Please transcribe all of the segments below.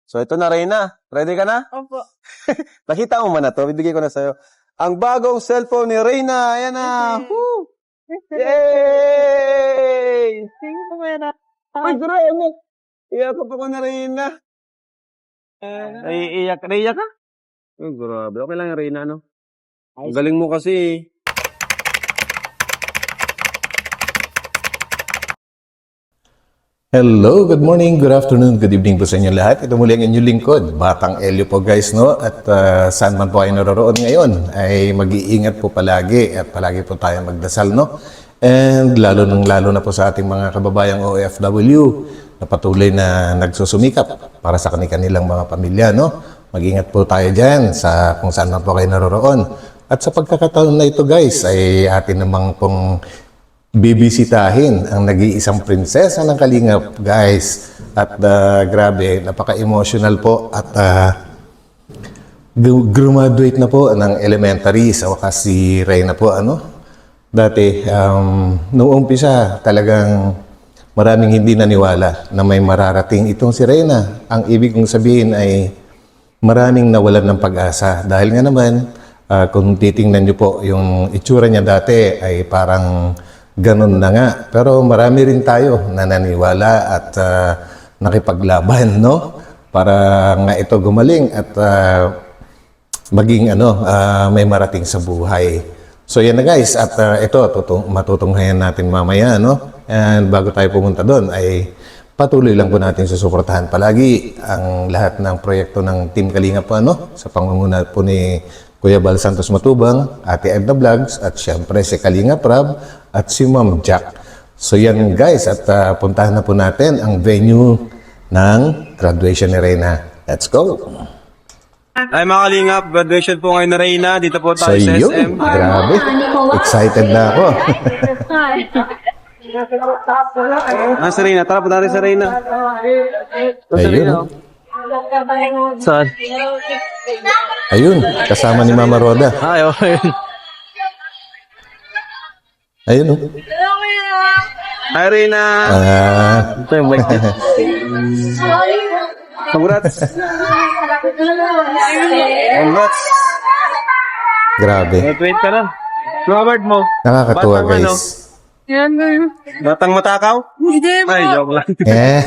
So, ito na, Reyna. Ready ka na? Opo. Nakita mo man na to. Bibigay ko na sa'yo. Ang bagong cellphone ni Reyna. Ayan na. Woo! Yay! Sige po, Mera. Ay, grabe. Iyak ko pa ko na Reyna. Iiyak ka? Oh, grabe. Okay lang yung Reyna, no? Ang galing mo kasi. Hello, good morning, good afternoon, good evening po sa inyo lahat. Ito muli ang inyong lingkod, Batang Elio po guys, no? At saan man po kayo naroroon ngayon, ay mag-iingat po palagi at palagi po tayo magdasal, no? And lalo na po sa ating mga kababayang OFW na patuloy na nagsusumikap para sa kanilang mga pamilya, no? Mag-ingat po tayo dyan sa kung saan man po kayo naroroon. At sa pagkakataon na ito guys, ay atin namang pong bibisitahin ang nag-iisang prinsesa ng Kalingap, guys. At grabe, napaka-emotional po at graduate na po ng elementary. Sa wakas si Reyna po, ano? Dati, noong umpisa, talagang maraming hindi naniwala na may mararating itong si Reyna. Ang ibig kong sabihin ay maraming nawalan ng pag-asa. Dahil nga naman, kung titingnan niyo po, yung itsura niya dati ay parang ganun na nga. Pero marami rin tayo na naniwala at nakipaglaban, no? Para nga ito gumaling at maging may marating sa buhay. So yan na guys, at ito matutunghayan natin mamaya, no? And bago tayo pumunta doon ay patuloy lang po natin susuportahan palagi ang lahat ng proyekto ng Team Kalingap po, no? Sa pangunguna po ni Kuya Bal Santos Matubang, Ate Edna Vlogs, at syempre si Kalingap Rab at si Ma'am Jack. So yan guys, at puntahan na po natin ang venue ng graduation ni Reyna. Let's go! Ay, mga Kalingap, graduation po ngayon na Reyna. Dito po So tayo sa yun, SM. grabe. Excited na ako. Sa Reyna, tara po natin sa Reyna. Ayun. Saan? Ayun, kasama ni Mama Roda. Ay, okay. Ayun, oh. Hi, Reyna. Ito yung mic niya. Congrats. Congrats. Grabe. Wait ka lang. Robert mo. Nakakatuwa Batang ano? guys. Yan, ganyan. Batang matakaw? Hindi po. Ay, joke lang. Eh,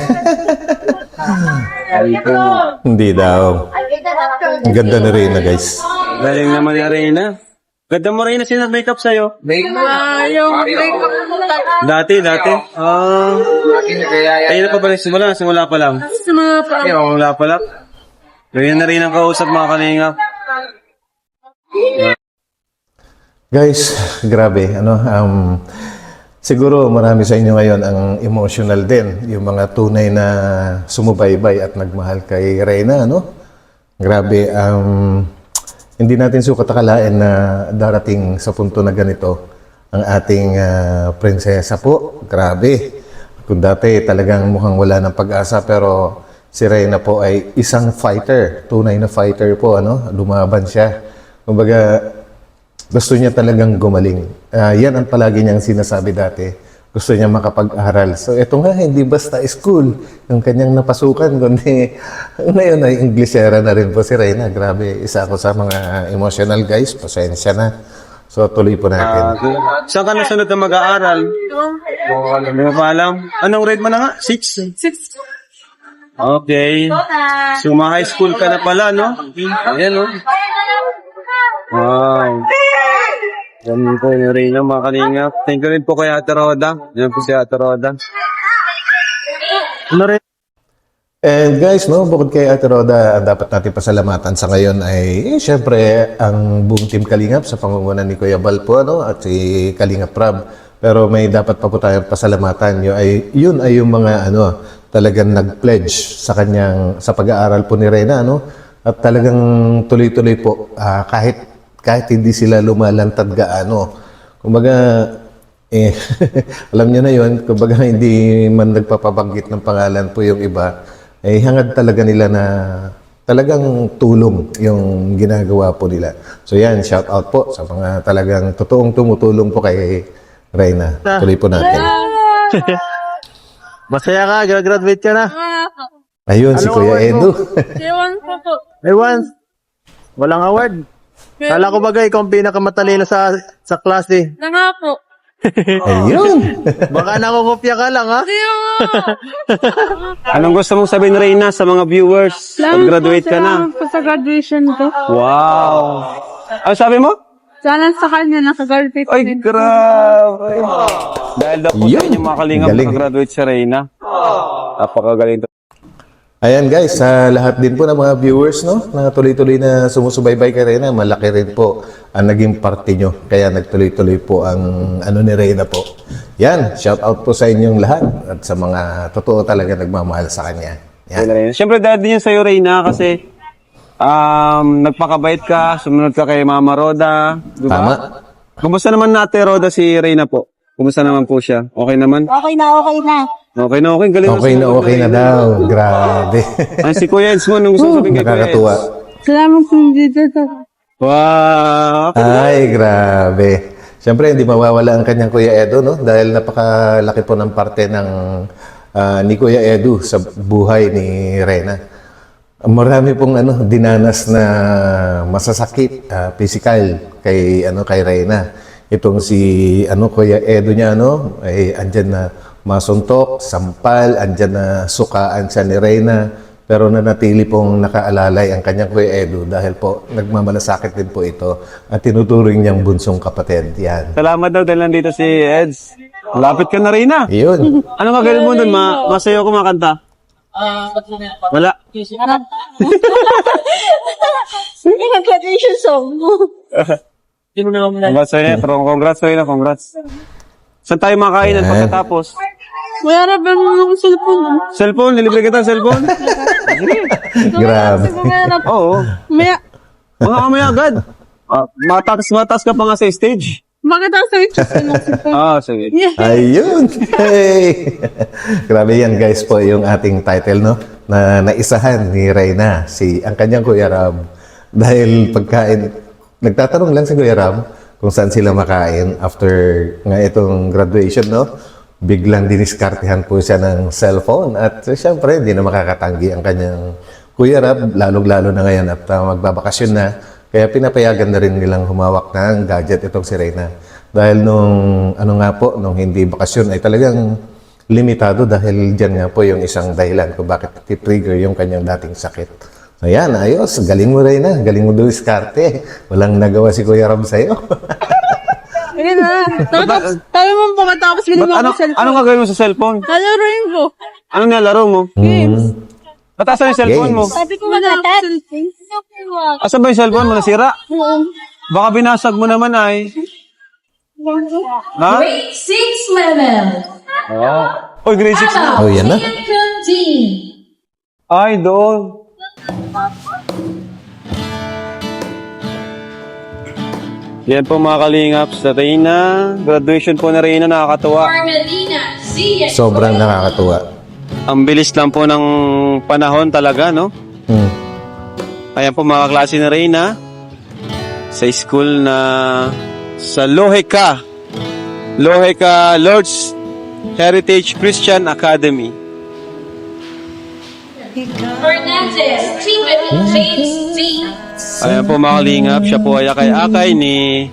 hindi daw. Ang ganda ni Reyna guys. Galing naman ni Reyna. Ganda mo Reyna, sino makeup sa'yo? Yung makeup ko Dati. Ayun na pa ba nagsimula? Simula pa lang. sa mga pa. Wala pa lang. Ganyan na rin ang kausap mga Kalingap. Guys, grabe. Siguro marami sa inyo ngayon ang emotional din. Yung mga tunay na sumubaybay at nagmahal kay Reyna, no? Grabe, hindi natin sukat akalain na darating sa punto na ganito ang ating prinsesa po. Grabe. Kung dati talagang mukhang wala ng pag-asa, pero si Reyna po ay isang fighter. Tunay na fighter po, ano? Lumaban siya. Kumbaga, gusto niya talagang gumaling. Yan ang palagi niyang sinasabi dati. Gusto niya makapag-aral. So, ito nga, hindi basta school yung kanyang napasukan, kundi ngayon ay Inglesera na rin po si Reyna. Grabe, isa ako sa mga emotional guys. Pasensya na. So, tuloy po natin. Saan ka nasunod na mag-aaral? Hindi mo pa alam. Anong grade mo na nga? 6? 6. Okay. So, high school ka na pala, no? Ayan, no? Wow. Ganun po yung Reyna, mga Kalingap. Thank you rin po kay Ate Roda. Yan po si Ate Roda. Ano rin? And guys, no, bukod kay Ate Roda, ang dapat natin pasalamatan sa ngayon ay, syempre, ang buong Team Kalingap sa pangunguna ni Kuya Bal po, no, at si Kalingap Rab. Pero may dapat pa po tayong pasalamatan. Yun ay yung mga, talagang nag-pledge sa kanyang, sa pag-aaral po ni Reyna, no? At talagang tuloy-tuloy po, kahit hindi sila lumalantad gaano. Kumbaga, alam niyo na yun, kumbaga hindi man nagpapabanggit ng pangalan po yung iba, hangad talaga nila na talagang tulong yung ginagawa po nila. So yan, shout out po sa mga talagang totoong tumutulong po kay Reyna. Tuloy po natin. Masaya ka, graduate ka na. Ayun, si Kuya Edu. Ewan ko po. Ewan. Walang award. Kala ko bagay ikaw ang pinakamatalino sa klase. Na nga po. Ayun. Baka nakukopya ka lang, ha? Hindi nga. Anong gusto mong sabihin, Reyna, sa mga viewers? Pag-graduate ka na. Salamat po sa graduation ko. Wow. Ano sabi mo? Sana sa kanya nakagraduate Ay, din. grabe. Dahil daw po sa Yun. inyo mga kalingap, Galing. nakagraduate si Reyna. Napakagaling. Ayan guys, sa lahat din po ng mga viewers no, na tuloy-tuloy na sumusubaybay kay Reyna, malaki rin po ang naging parte nyo. Kaya nagtuloy-tuloy po ang ano ni Reyna po. Yan, shout out po sa inyong lahat at sa mga totoo talaga nagmamahal sa kanya. Yan. Siyempre, dahil din yun sa'yo, Reyna, kasi nagpakabait ka, sumunod ka kay Mama Roda. Diba? Tama. Kumusta naman natin, Roda, si Reyna po? Kumusta naman po siya? Okay naman? Okay na, okay na. Okay na, okay. Galing Okay na daw. Grabe. Ay, si Kuya Eds mo, nung gusto sabihin kay Kuya Nakakatuwa. Eds. Salamat po dito. Wow. Ay, grabe. Siyempre, hindi mawawala ang kanyang Kuya Edu, no? Dahil napakalaki po ng parte ng ni Kuya Edu sa buhay ni Reyna. Marami pong dinanas na masasakit, physical kay Reyna. Itong si Kuya Edu niya ay andyan na masuntok, sampal, andyan na sukaan siya ni Reyna. Pero nanatili pong nakaalalay ang kanyang Kuya Edu dahil po nagmamalasakit din po ito at tinuturing niyang bunsong kapatid. Yan. Salamat daw dahil nandito si Eds. Lapit ka na, Reyna. Iyon. Ano ka galing mo dun? Masayo ko makanta? Wala. Graduation song. Congrats, Reyna. Congrats, Reyna. Congrats. Saan tayo makakainan pagkatapos? Mayara ba mo ng cellphone? Cellphone? Nilibre kita ng cellphone? Grabe. Oo. Maya. Mga kamay agad. Matas ka pa nga sa stage. Bakit ako sa ng cellphone? Sige. Ayun. Hey. Grabe yan guys po yung ating title no na naisahan ni Reyna ang kanyang Kuya Ram. Dahil pagkain nagtatanong lang si Kuya Ram kung saan sila makain after nga itong graduation no. Biglang diniskartehan po siya ng cellphone at syempre hindi na makakatanggi ang kanyang Kuya Ram lalong-lalo na ngayon at magbabakasyon na. Kaya pinapayagan na rin nilang humawak ng gadget itong si Reyna. Dahil nung nung hindi bakasyon ay talagang limitado dahil dyan nga po yung isang dahilan kung bakit trigger yung kanyang dating sakit. So yan, ayos. Galing mo Reyna. Galing mo diskarte. Walang nagawa si Kuya Ram sa'yo. Ayun na. Tayo mo pagkatapos binigyan ko cellphone. Anong gagawin mo sa cellphone? Lalaroin ko. Anong nilalaro mo? Games. Patasan yung cellphone mo. Games. Sabi ko magatat. Asan ba yung cellphone mo? Nasira? Baka binasag mo naman ay. Ha? Grade 6 level. Oy, grade 6 na. Oh, yan na. Team. Ay, doon. Yan po mga kalingap sa Reyna. Graduation po na Reyna, nakakatuwa. Carmelina Zia. Sobrang nakakatuwa. Ang bilis lang po ng panahon talaga, no? Ayan po mga klase na Reyna sa school na sa Loheka Lord's Heritage Christian Academy. Fernandez. Timothy James D. Ayan po mga kalingap, siya po ay akay-akay ni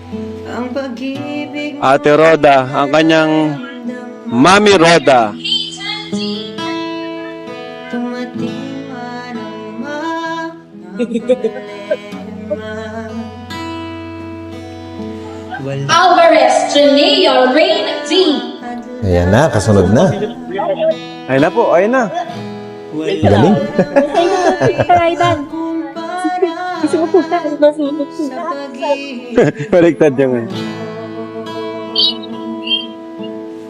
Ate Roda, ang kanyang Mami Roda. Alvarez Janea Rain D. Ayan na, kasunod na. Ayun na po, ayun na. Galing. Gusto mo po na. Masunod po. Baliktad yung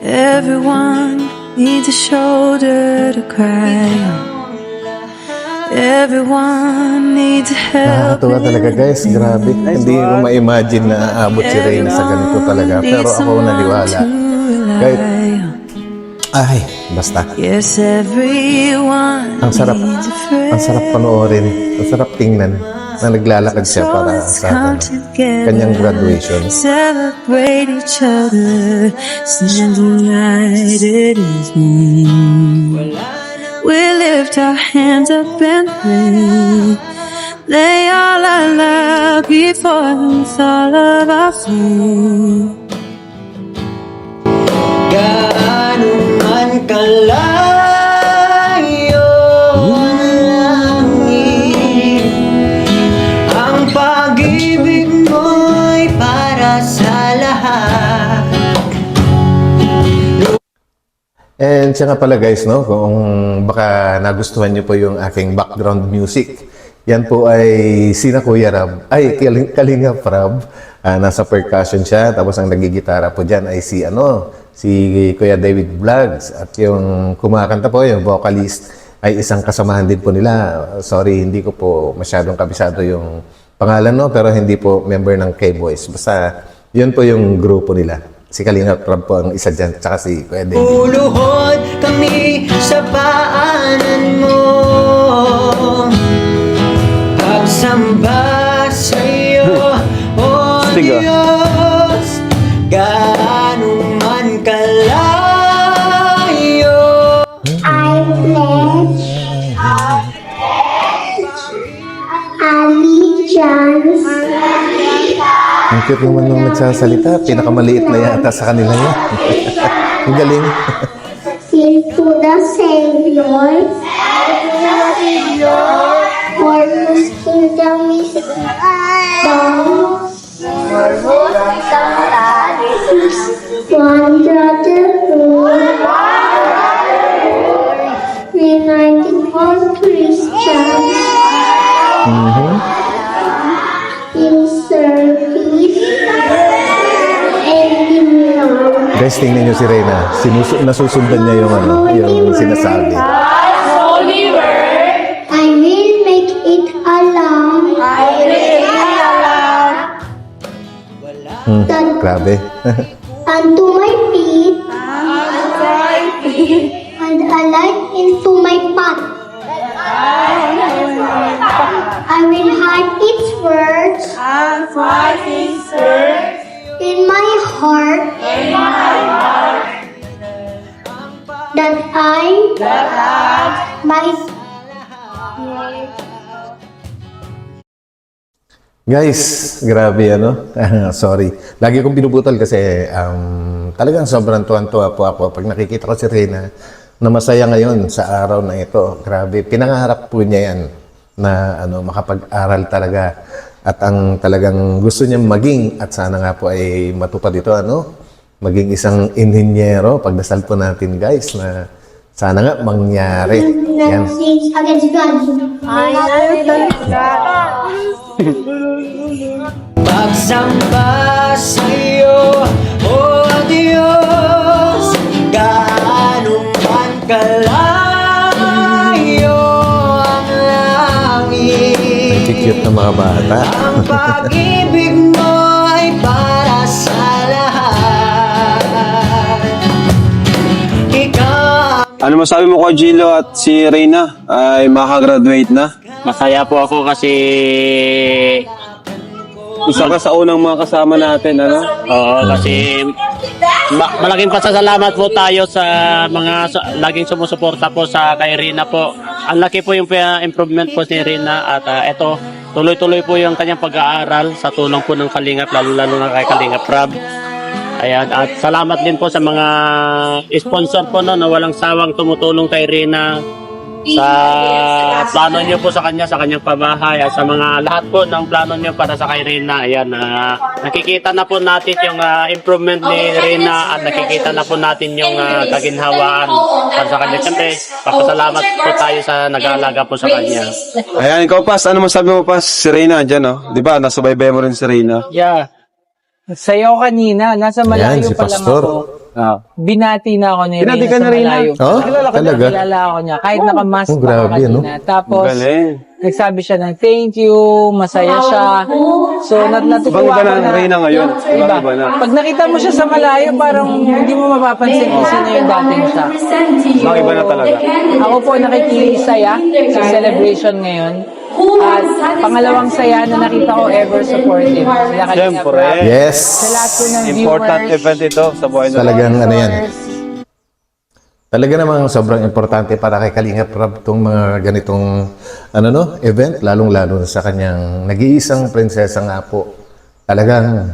Everyone needs a shoulder to cry on. Everyone needs help. Nakakatuwa talaga guys, grabe. Hindi ko ma-imagine na aabot si Reyna sa ganito talaga. Pero ako naniwala. Kahit, ay, basta. Yes, everyone Ang sarap. needs a friend. Ang sarap panoorin. Ang sarap tingnan na naglalakad siya para sa kanyang graduation. Celebrate each other, stand united as one. We lift our hands up and lay all our love before Him with all of our faith. Gaano man kalayo ang langit, ang pag-ibig mo'y para sa lahat. And siya nga pala guys, no, kung baka nagustuhan niyo po yung aking background music, yan po ay sina Kuya Rab, ay Kalinga Rab, nasa percussion siya, tapos ang nagigitara po dyan ay si Kuya David Vlogs, at yung kumakanta po, yung vocalist, ay isang kasamahan din po nila. Sorry, hindi ko po masyadong kabisado yung pangalan, no, pero hindi po member ng K-Boys. Basta, yun po yung grupo nila. Si Kalinga Rab po ang isa dyan, tsaka si Kuya David. Uluhod kami sa paanan mo, pagsamba sa'yo, O Sige. Diyos, gaano man kalayo. I pledge allegiance Ang cute naman nung nagsasalita, pinakamaliit na yata sa kanila yun. Ang galing. to the Savior, for whose kingdom is the one brotherhood, united all Christians in service and in love. Guys, tingnan nyo si Reyna. Nasusundan niya yung sinasabi. I will make it alone. Grabe. Unto my feet, and a light into my path. I will hide its words in my heart, that I might. Guys, grabe sorry. Lagi kong pinuputol kasi talagang sobrang tuwan-tuwa po ako pag nakikita ko si Reyna na masaya ngayon sa araw na ito. Grabe, pinangarap po niya yan na makapag-aral talaga at ang talagang gusto niya maging at sana nga po ay matupad ito maging isang inhinyero. Pagdasal po natin guys na sana nga mangyari. Yan. Sins against God. Pagsamba sa'yo, O Diyos, gaano man kalayo ang langit. Cute na mga bata. Ang pag-ibig mo ay para sa lahat. Ikaw Ano masabi mo ko, Gilo, at si Reyna ay makagraduate na? Masaya po ako kasi Isa ka sa unang mga kasama natin, kasi malaking pasasalamat po tayo sa mga laging sumusuporta po sa kay Rina po. Ang laki po yung improvement po ni Rina at eto, tuloy-tuloy po yung kanyang pag-aaral sa tulong po ng Kalingap, lalo-lalo na kay Kalingap Rab. Ayan, at salamat din po sa mga sponsor po na walang sawang tumutulong kay Rina sa plano niyo po sa kanyang pabahay at sa mga lahat po ng plano niyo para sa kay Rina. Ayan, nakikita na po natin yung improvement ni Rina at nakikita na po natin yung kaginhawaan para sa kanya. Siyempre, papasalamat po tayo sa nag-aalaga po sa kanya. Ayan, ikaw, Pas. Ano masabi mo, Pas? Si Reyna, dyan, Di ba? Nasubaybay mo rin si Reyna. Yeah. Sayo kanina, nasa malayo Ayan, si pa lang Pastor. ako. Binati na ako ni Binati Reyna ka sa na, Reyna? malayo. Oh, talaga? Kilala ako niya, kahit nakamask pa grabe, ako kanina. Tapos, Galing. nagsabi siya ng thank you, masaya siya. So, natutuwa Ibang-iba ako na ang Reyna ngayon. Ibang-iba na. Pag nakita mo siya sa malayo, parang hindi mo mapapansin kung sino yung dating siya. Ibang-iba na talaga. Ako po nakikilisaya sa celebration ngayon. At pangalawang saya na nakita ko ever supportive. Sila Kalingap Siyempre. Rab. Yes. Sa lahat po ng Important viewers, event ito sa buhay na Talagang yan. Talaga namang sobrang importante para kay Kalingap Rab itong mga ganitong event, lalong-lalo sa kanyang nag-iisang prinsesa nga po. Talagang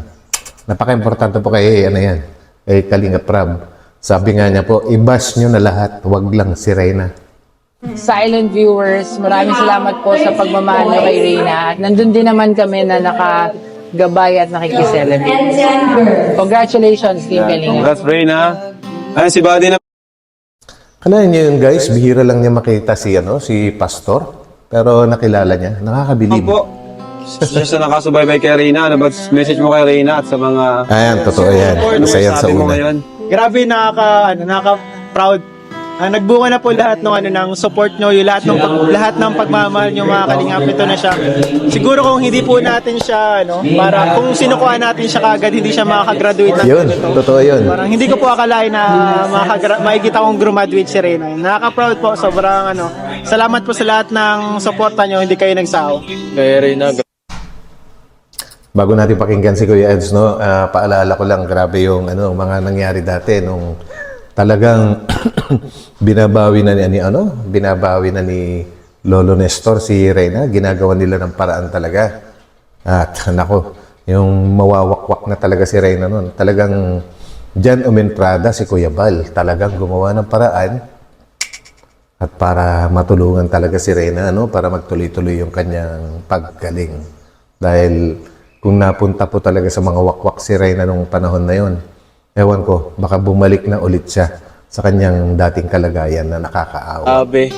napaka-importante po kay kay Kalingap Rab. Sabi nga niya po, i-bash nyo na lahat, wag lang si Reyna. Silent viewers, maraming salamat po sa pagmamahal niyo kay Reyna. At nandun din naman kami na nakagabay at nakikiselebrate. Congratulations, Team Kalinga. Congrats, Reyna. Ayan, si Buddy na. Kalahin niyo yun guys, bihira lang niya makita si Pastor. Pero nakilala niya, nakakabilib. Po. Siya sa nakasubaybay kay Reyna. Ano ba message mo kay Reyna at sa mga... Ayan, totoo yan. Masaya sa sabi mo una. ngayon? Grabe, nakaka-proud. Nagbunga na po lahat ng support nyo, yung lahat ng pagmamahal nyo mga Kalingap. Ito na siya. Siguro kung hindi po natin siya, para kung sinukuha natin siya kagad, hindi siya makakagraduate ng Yun, ganito. totoo yun. Parang hindi ko po akalain na makikita kong graduate si Reyna. Nakaka-proud po, sobrang salamat po sa lahat ng suporta nyo, hindi kayo nagsawa. Bago natin pakinggan si Kuya Eds, paalala ko lang, grabe yung mga nangyari dati nung talagang binabawi na ni Lolo Nestor si Reyna. Ginagawa nila ng paraan talaga. At nako, yung mawawakwak na talaga si Reyna noon. Talagang Jan Umentrada si Kuya Bal. Talagang gumawa ng paraan at para matulungan talaga si Reyna, para magtuloy-tuloy yung kanyang paggaling. Dahil kung napunta po talaga sa mga wakwak si Reyna nung panahon na yon, ewan ko, baka bumalik na ulit siya sa kanyang dating kalagayan na nakakaawa. Grabe.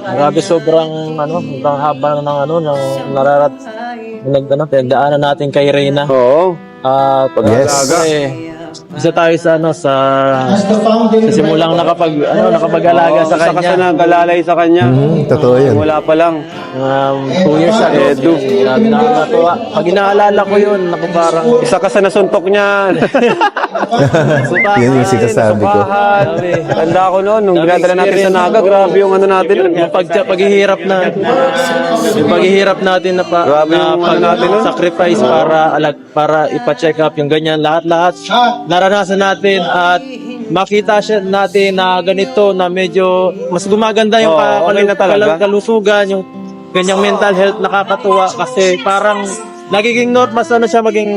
Grabe sobrang haba ng pinagdaanan natin kay Reyna. Oo. Yes. Isa tayo sa simulang nakapag-alaga sa Isa ka sa kanya. nagalalay sa kanya. Totoo yun. Wala pa lang. 2 years ago. Edu. Grabe nakakatuwa. Pag inaalala ko yun, parang Isa ka sa nasuntok niya. Yun yung sinasabi ko. Tanda ko noon, nung dinadala natin sa Naga, grabe yung natin nun. yung paghihirap natin na Grabe yung natin nun. sacrifice para ipa-check up yung ganyan lahat naranasan natin at makita natin na ganito na medyo mas gumaganda yung okay na talaga. kalusugan, yung ganyang mental health. Nakakatuwa kasi parang nagiging maging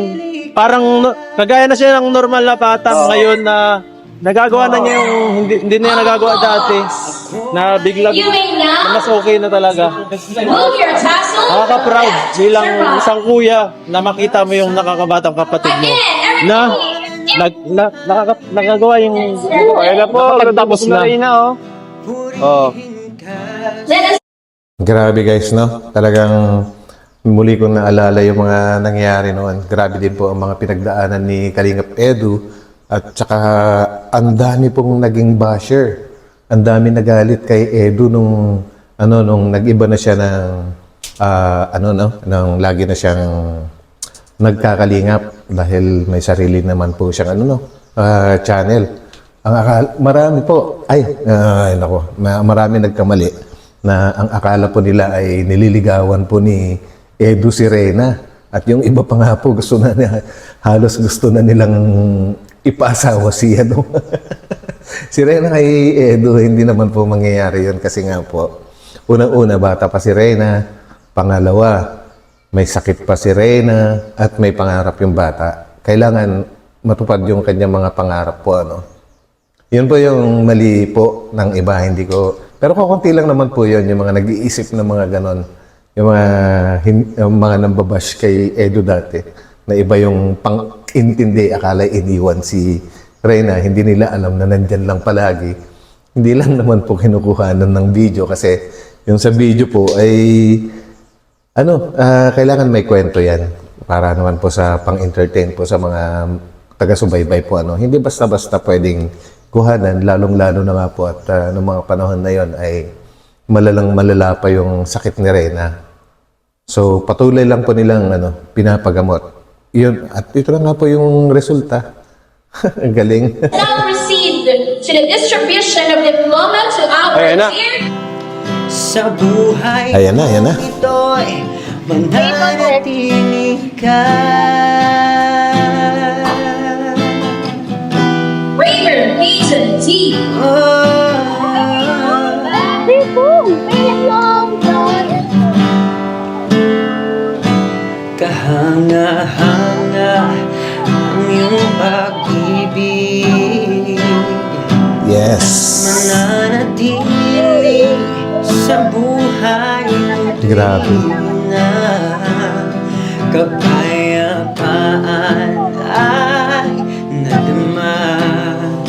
parang kagaya na siya ng normal na bata ngayon na nagagawa na niya yung hindi na niya nagagawa dati, na bigla You may now mas okay na talaga. move your tassel. Nakaka-proud bilang isang kuya na makita mo yung nakakabatang kapatid mo na nagagawa yung Kaya na po, nakapagtapos na na. Reyna, oh. Let us Grabe guys, talagang muli kong naalala yung mga nangyari noon. Grabe din po ang mga pinagdaanan ni Kalingap Edu. At saka ang dami pong naging basher. Ang dami nagalit kay Edu nung nag-iba na siya nang lagi na siyang nagkakalingap dahil may sarili naman po siyang channel. Marami po marami nagkamali na ang akala po nila ay nililigawan po ni Edu si Reyna. At yung iba pa nga po halos gusto na nilang ipasawa si si Reyna kay Edu. Hindi naman po mangyayari yun kasi nga po, unang-una bata pa si Reyna, pangalawa may sakit pa si Reyna, at may pangarap yung bata. Kailangan matupad yung kanyang mga pangarap po. Yun po yung mali po ng iba, hindi ko. Pero kukunti lang naman po yun, yung mga nag-iisip ng mga ganon. Yung mga nambabash kay Edu dati, na iba yung pang-intindi, akala iniwan si Reyna. Hindi nila alam na nandyan lang palagi. Hindi lang naman po kinukuhanan ng video kasi yung sa video po ay kailangan may kwento yan para naman po sa pang-entertain po sa mga taga-subaybay po. Hindi basta-basta pwedeng kuhanan, lalong-lalo na nga po at noong mga panahon na yon ay malala pa yung sakit ni Reyna. So patuloy lang po nilang pinapagamot. Yun, at ito na nga po yung resulta. Ang galing. now proceed to the distribution of diploma to our Ayan na. dear Sa buhay Ayan na. ito'y mananatili ka. Raymond Eaton royalty. Kahanga-hanga ang iyong pag-ibig, Yes. mananatili sa buhay Grabe. na kapayapaan ay nadama.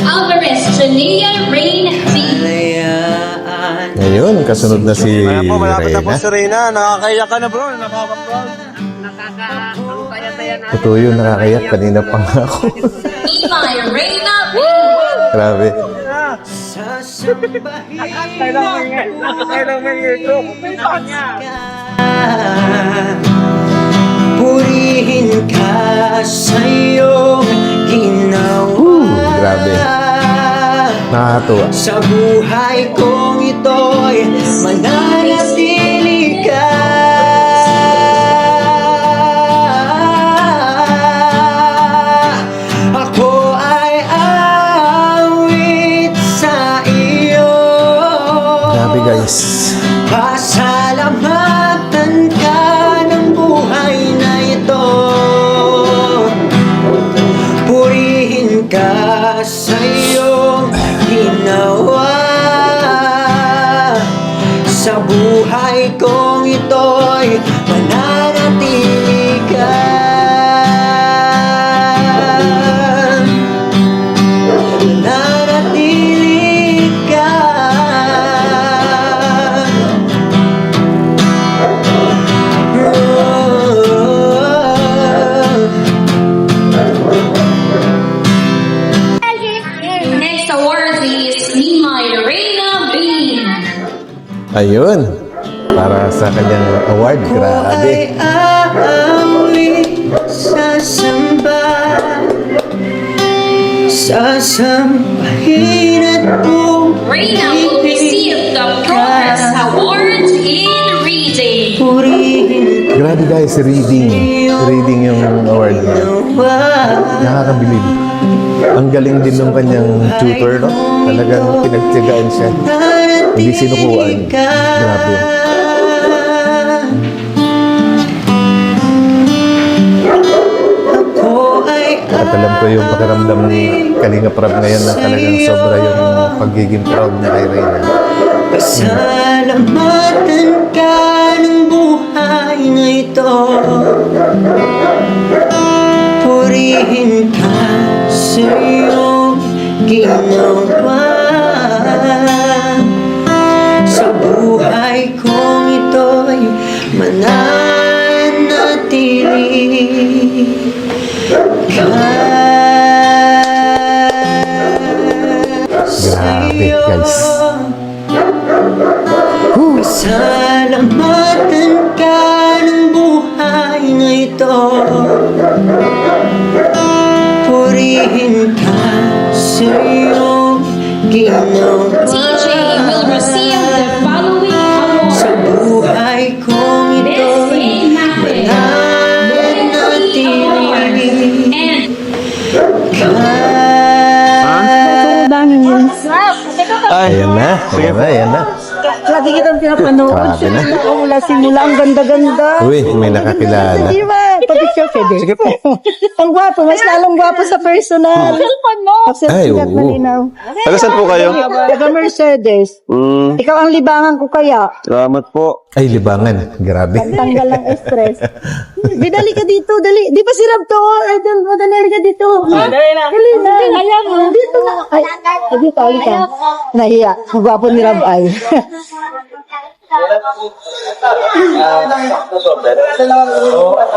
Alvarez Jania Rain V. Kalayaan Ngayon, kasunod na si Ayan po, malapit na po Reyna. si Reyna. Nakakayak ka na bro, nakaka-proud. Totoo yun, nakakayak. Kanina pa nga ako. Imay Reyna V. Grabe. purihin ka sa iyong ginawa. Grabe. Nakakatuwa. Sa buhay kong ito'y mananatili ka. Ako ay awit sa iyo. Grabe guys. Pasalamatan ka ng buhay na ito. Purihin ka sa iyong ginawa. Sa buhay kong ito'y mananatili ka. Mananatili ka. Next award is Imay Reyna V. Ayun. Para sa kanyang award. Grabe. Ay aawit sasamba, sasambahin at Reyna will receive the Progress Award in Reading. purihin Grabe guys, reading. Reading yung award niya. Nakakabilib. Ang galing din ng kanyang tutor, no? Talagang pinagtiyagaan siya. Hindi sinukuan. Grabe. Ako ay At alam ko yung pakiramdam ni Kalinga Prab ngayon na talagang sobra yung pagiging proud niya kay Reyna. pasalamatan ka ng buhay na ito. Purihin ka sa iyong ginawa. Sa buhay kong ito'y mananatili ka. Grabe, guys. Pasalamatan ka ng buhay na ito. Purihin ka sa iyong ginawa. TJ will receive the following award. Sa buhay kong ito'y mananatili And ka. Ayan na, ayan na, ayan na. Lagi kitang pinapanood. Grabe na. Mula simula, ang ganda-ganda. Uy, may nakakilala. Di ba? Pa-picture pwede. Sige po. Ang gwapo, mas lalong gwapo sa personal. Ay, Sikat, oo. malinaw. Taga saan po kayo? Taga Mercedes. Ikaw ang libangan ko kaya. Salamat po. Ay, libangan. Grabe. Tanggal ang stress. Bidali ka dito, dali. Di ba si Rab to? Ay, madali ka dito. Dali na. Dali na. Ayaw mo. Dito na. Ay, dito, halika. Nahiya. Ang gwapo ni Rab ay.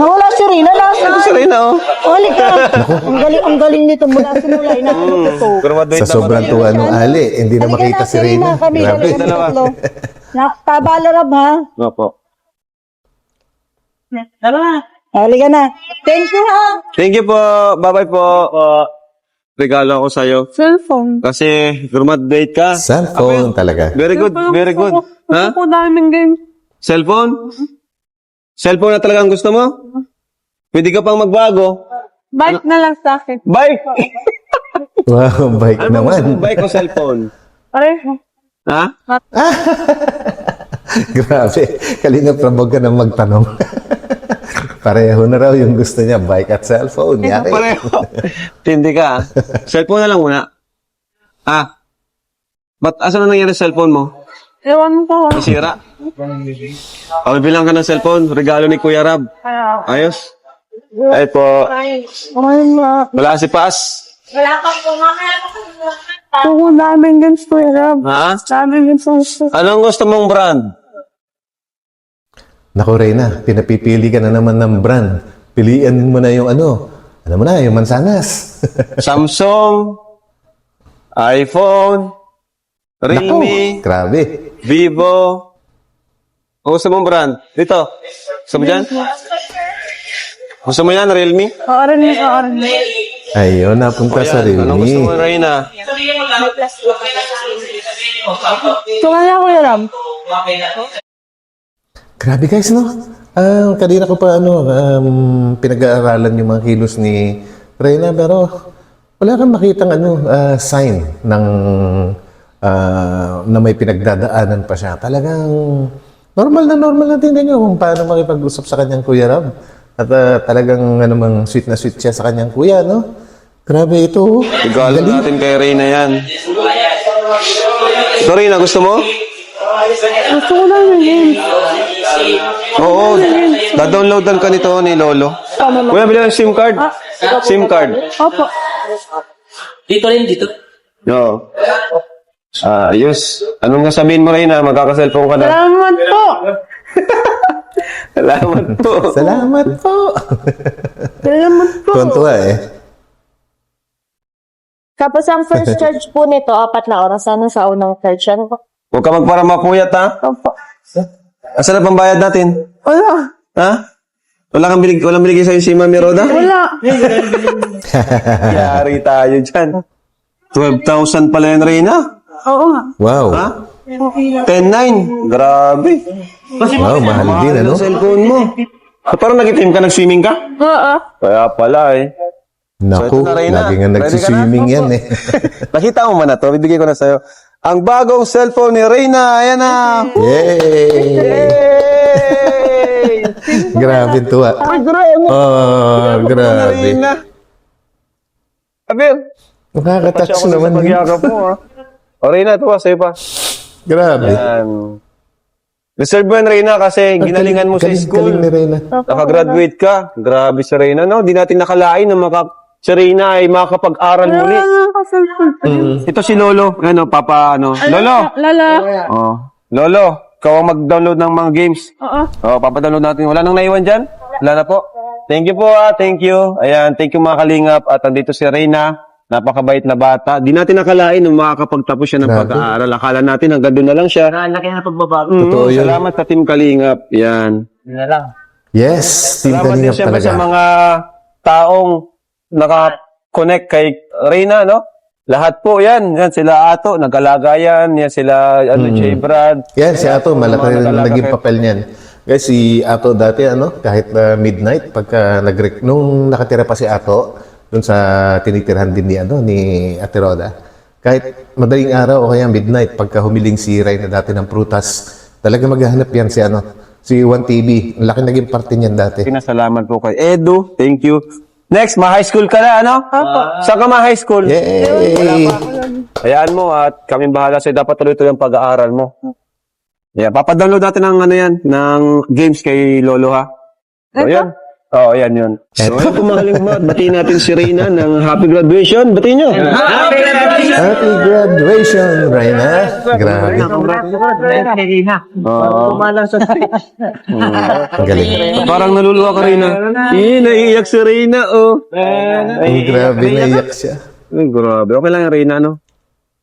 Nawala si Rina na. Si Reyna, oh. Halika. Ang galing nito mula simula. Inakulit ito. Sa sobrang tuwa nung Ali, hindi na makita si Reyna. Kami Grabe. tatlo. Nakabala Rab ha. Opo. Halika na. Thank you ha. Thank you po. Bye-bye po. Regalo ako sa'yo. Cellphone. Kasi graduate ka. Cellphone talaga. Very good, very good. Ha? Gusto ko namin game. Cellphone? Cellphone na talagang gusto mo? Pwede ka pang magbago. Bike na lang sa akin. Bye! Wow, bike Ano ba gusto naman. mo, bike o cellphone? Ha? Grabe. Kalingap Prab, huwag ka na magtanong. Pareho na raw yung gusto niya, bike at cellphone. Yari. Pareho. Tindi ka, ah. Cellphone na lang muna. Ba't asan na nangyari sa cellphone mo? Ewan ko. Nasira? Bilang ka ng cellphone. Regalo ni Kuya Rab. Ayos. Ay po. Wala si Pas. Oo, namin gusto, Rob. Ha? Namin gusto. Anong gusto mong brand? Naku, Reyna, pinapipili ka na naman ng brand. Piliin mo na yung mo na, yung mansanas. Samsung, iPhone, Realme, Naku, grabe. Vivo. O gusto mong brand? Dito. Gusto mo dyan? Gusto mo yan, Realme? Oran. Ayun, napunta sa Anong gusto Realme. mo, Reyna? Tumala ko, Rob. Grabe guys, no? Kanina ko pa pinag-aaralan yung mga kilos ni Reyna, pero wala kang makitang sign ng na may pinagdadaanan pa siya. Talagang normal na tingnan nyo kung paano makipag-usap sa kanyang kuya Rob. At talagang sweet na sweet siya sa kanyang kuya, no? Grabe ito. Regalo natin kay Reyna yan. Ito, Reyna, gusto mo? Gusto ko lang yung game. Oo. Da-downloadan ka nito ni Lolo. Kuya, bilang SIM card. SIM card. Opo. Dito. Oo. Ayos. Anong sasabihin mo, Reyna? Magkaka-cellphone ka na. Salamat po. Salamat po. Salamat po. Salamat po. Tuwan-tuwa eh. Tapos ang first charge po nito, 4 na oras. Ano sa unang charge? Ano po? Huwag ka magparamapuyat, ha? Opo. Asan na pambayad natin? Wala. Ha? Walang binigay sa'yo si Mami Roda? Wala. Yari tayo dyan. 12,000 pala yan, Reyna. Oo nga. Wow. Ha? 10,900. Grabe. Wow, mahal din, ano? Ang cellphone mo. Parang nag-team ka, nag-swimming ka? Oo. Kaya pala eh. Naku, ito na, Reyna. lagi nga Ready ka nagsiswimming na? yan eh. Nakita mo man na to, bibigay ko na sa'yo. Ang bagong cellphone ni Reyna, ayan na. Yay! Yay! Grabe tuwa. Oh, grabe. Reyna. Abel, Nakaka-touch naman yun. pagyakap mo, ha? O, Reyna, tuwa sa'yo pa. Grabe. Yan. Deserve mo yan, Reyna, kasi ginalingan mo sa school. Galing ni Reyna. Nakagraduate ka. Grabe si Reyna, no? Di natin nakalain na si Reyna ay makakapag-aral muli. Ito si Lolo. Papa, Lolo! Lala. Oh. Lolo, ikaw ang mag-download ng mga games. Oo. Papadownload natin. Wala nang naiwan dyan? Wala na po. Thank you po, thank you. Ayan, thank you mga kalingap. At andito si Reyna. Napakabait na bata. Di natin nakalain na makakapagtapos siya ng Grabe. pag-aaral. Akala natin hanggang doon na lang siya. Laki na pagbabago. Totoo yun. Salamat sa Team Kalingap. Yan. Yun na lang. Yes, Team Salamat din Kalingap siyempre talaga. sa mga taong naka-connect kay Reyna, no? Lahat po yan. Yan sila Ato, nag-alaga yan. Yan sila Jay Brad. Yan, si Ato, malaki rin Mga naging talaga papel niyan. Guys, si Ato dati, kahit midnight, pagka nung nakatira pa si Ato, dun sa tinitirhan din ni Ate Roda, kahit madaling araw o kaya midnight, pagka humiling si Ray na dati ng prutas, talaga maghahanap yan si 1TV. Ang laki naging parte niyan dati. Pinasalamat po kay Edu. Thank you. Next, ma-high school ka na, ano? Saan ka ma-high school? Yay! Hayaan mo at kami bahala sa'yo. Dapat tuloy-tuloy ang pag-aaral mo. Yeah, papadownload natin ng games kay Lolo, ha? So, yan. Oo, yan yun. So, ayun po mga kalingap, batiin natin si Reyna ng happy graduation. Batiin nyo. Happy graduation, Reyna. Grabe. Oo. Ang galing. Parang naluluwa ka, Reyna. Naiiyak si Reyna, oh. Ang grabe, naiyak siya. Ay, grabe. Okay lang yung Reyna, no?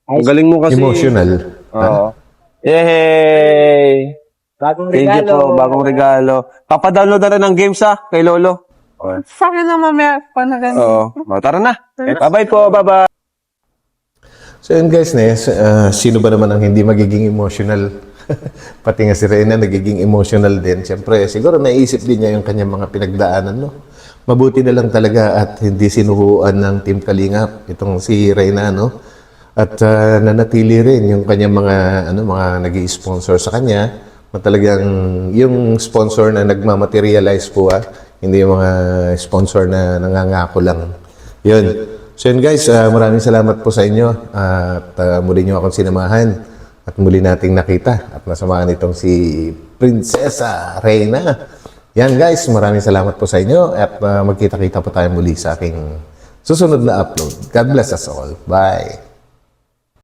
Ang galing mo kasi. Emotional. Oo. Yay! Bagong Thank you po, bagong regalo. Papadownload na rin ng games, ha, kay Lolo. Sa akin na mamaya pa na ganun. Oo. Tara na. Bye-bye po, bye-bye. So yun guys, sino ba naman ang hindi magiging emotional? Pati nga si Reyna nagiging emotional din. Siyempre, siguro naisip din niya yung kanyang mga pinagdaanan, no? mabuti na lang talaga at hindi sinuhuan ng Team Kalingap itong si Reyna, no? At nanatili rin yung kanyang mga nag-i-sponsor sa kanya. Talagang yung sponsor na nagmamaterialize po, hindi yung mga sponsor na nangangako lang. Yun. So yun guys, maraming salamat po sa inyo at muli nyo akong sinamahan at muli nating nakita at nasamahan itong si Prinsesa Reyna. Yan guys, maraming salamat po sa inyo at magkita-kita po tayo muli sa aking susunod na upload. God bless us all. Bye!